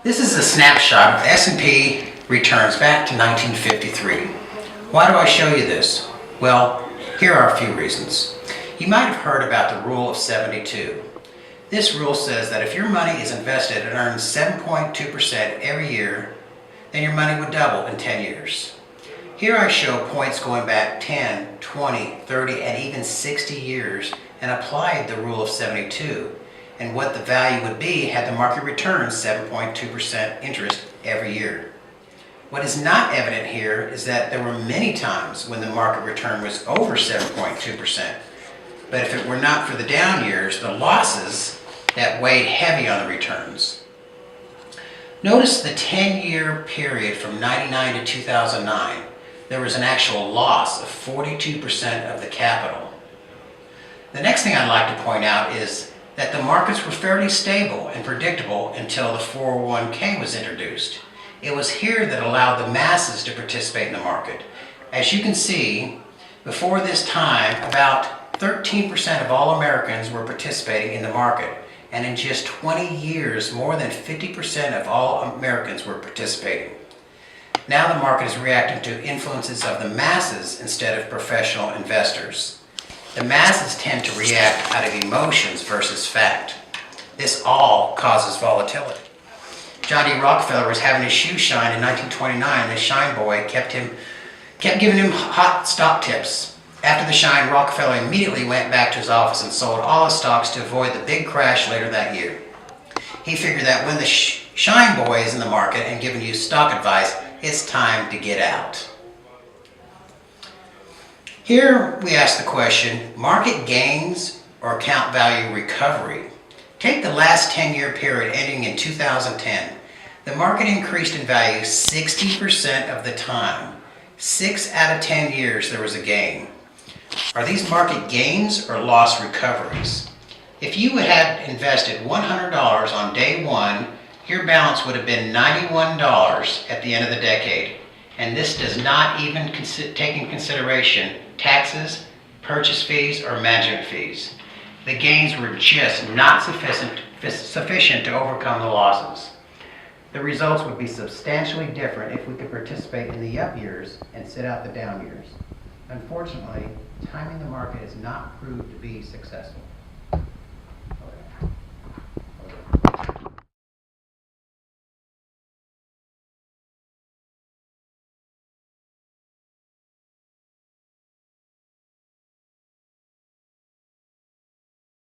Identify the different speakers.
Speaker 1: This is a snapshot of S&P returns back to 1953. Why do I show you this? Well, here are a few reasons. You might have heard about the rule of 72. This rule says that if your money is invested and earns 7.2% every year, then your money would double in 10 years. Here I show points going back 10, 20, 30, and even 60 years and applied the rule of 72 and what the value would be had the market returned 7.2% interest every year. What is not evident here is that there were many times when the market return was over 7.2%. But if it were not for the down years, the losses that weighed heavy on the returns. Notice the 10-year period from 99 to 2009. There was an actual loss of 42% of the capital. The next thing I'd like to point out is that the markets were fairly stable and predictable until the 401k was introduced. It was here that allowed the masses to participate in the market. As you can see, before this time, about 13% of all Americans were participating in the market, and in just 20 years, more than 50% of all Americans were participating. Now the market is reacting to influences of the masses instead of professional investors. The masses tend to react out of emotions versus fact. This all causes volatility. John D. Rockefeller was having his shoe shine in 1929. The shine boy kept giving him hot stock tips. After the shine, Rockefeller immediately went back to his office and sold all his stocks to avoid the big crash later that year. He figured that when the shine boy is in the market and giving you stock advice, it's time to get out. Here we ask the question, market gains or account value recovery? Take the last 10-year period ending in 2010. The market increased in value 60% of the time. 6 out of 10 years there was a gain. Are these market gains or loss recoveries? If you had invested $100 on day one, your balance would have been $91 at the end of the decade. And this does not even take in consideration taxes, purchase fees, or management fees. The gains were just not sufficient to overcome the losses. The results would be substantially different if we could participate in the up years and sit out the down years. Unfortunately, timing the market has not proved to be successful.